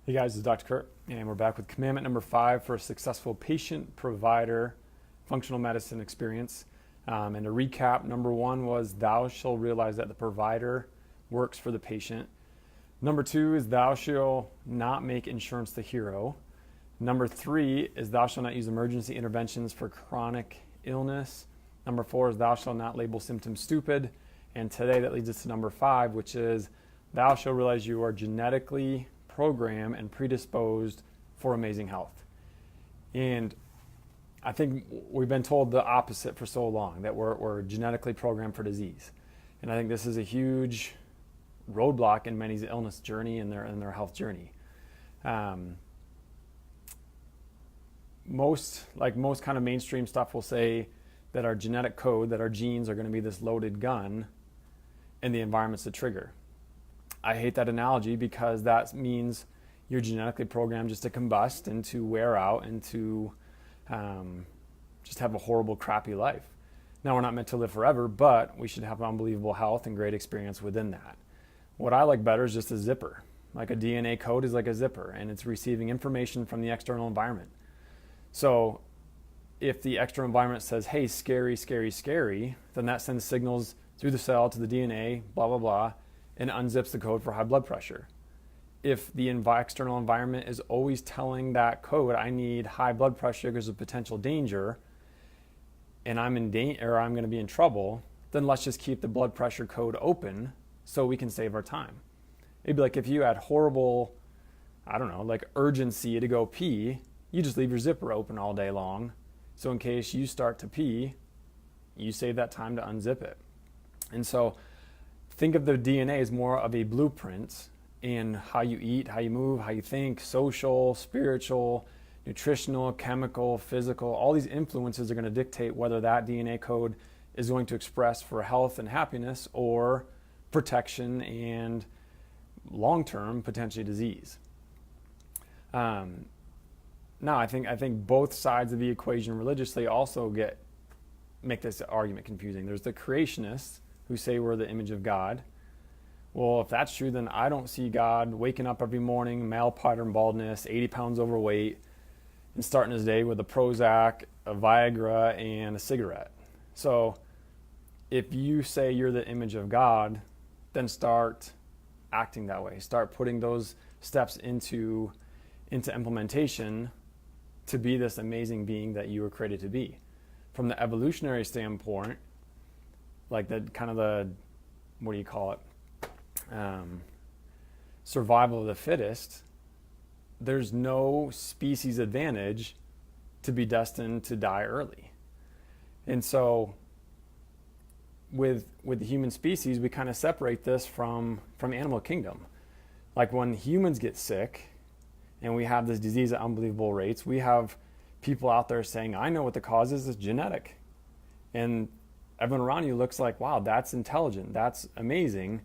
Hey guys, this is Dr. Kurt, and we're back with commandment number 5 for a successful patient-provider functional medicine experience. And to recap, number 1 was thou shalt realize that the provider works for the patient. Number 2 is thou shalt not make insurance the hero. Number 3 is thou shalt not use emergency interventions for chronic illness. Number 4 is thou shalt not label symptoms stupid. And today that leads us to number 5, which is thou shalt realize you are genetically programmed and predisposed for amazing health. And I think we've been told the opposite for so long, that we're genetically programmed for disease. And I think this is a huge roadblock in many's illness journey and their health journey. Most kind of mainstream stuff will say that our genetic code, that our genes are going to be this loaded gun and the environment's the trigger. I hate that analogy because that means you're genetically programmed just to combust and to wear out and to just have a horrible, crappy life. Now, we're not meant to live forever, but we should have unbelievable health and great experience within that. What I like better is just a zipper. Like a DNA code is like a zipper, and it's receiving information from the external environment. So if the external environment says, hey, scary, scary, scary, then that sends signals through the cell to the DNA, blah, blah, blah, and unzips the code for high blood pressure. If the external environment is always telling that code, I need high blood pressure because of potential danger, and I'm in danger or I'm going to be in trouble, then let's just keep the blood pressure code open so we can save our time. It'd be like if you had horrible, like urgency to go pee, you just leave your zipper open all day long. So in case you start to pee, you save that time to unzip it. And so think of the DNA as more of a blueprint in how you eat, how you move, how you think, social, spiritual, nutritional, chemical, physical. All these influences are going to dictate whether that DNA code is going to express for health and happiness or protection and long-term potentially disease. Now, I think both sides of the equation religiously also make this argument confusing. There's the creationists who say we're the image of God. Well, if that's true, then I don't see God waking up every morning, male pattern baldness, 80 pounds overweight, and starting his day with a Prozac, a Viagra, and a cigarette. So if you say you're the image of God, then start acting that way. Start putting those steps into implementation to be this amazing being that you were created to be. From the evolutionary standpoint, like survival of the fittest, there's no species advantage to be destined to die early. And so with the human species, we kind of separate this from animal kingdom. Like when humans get sick and we have this disease at unbelievable rates, we have people out there saying, I know what the cause is, it's genetic. And everyone around you looks like, wow, that's intelligent, that's amazing.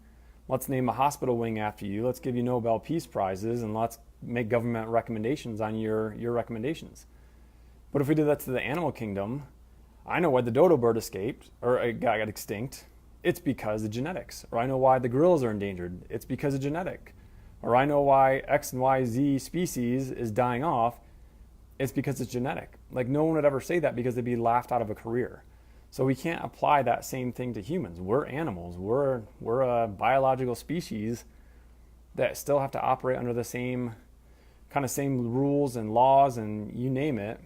Let's name a hospital wing after you. Let's give you Nobel Peace Prizes, and let's make government recommendations on your recommendations. But if we did that to the animal kingdom, I know why the dodo bird escaped or got extinct. It's because of genetics. Or I know why the gorillas are endangered. It's because of genetic. Or I know why X and Y, Z species is dying off. It's because it's genetic. Like no one would ever say that because they'd be laughed out of a career. So we can't apply that same thing to humans. We're animals. We're a biological species that still have to operate under the same rules and laws and you name it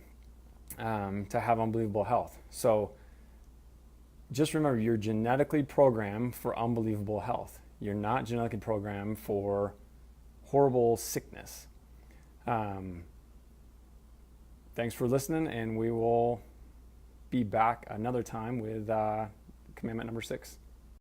to have unbelievable health. So just remember, you're genetically programmed for unbelievable health. You're not genetically programmed for horrible sickness. Thanks for listening, and we will be back another time with commandment number 6.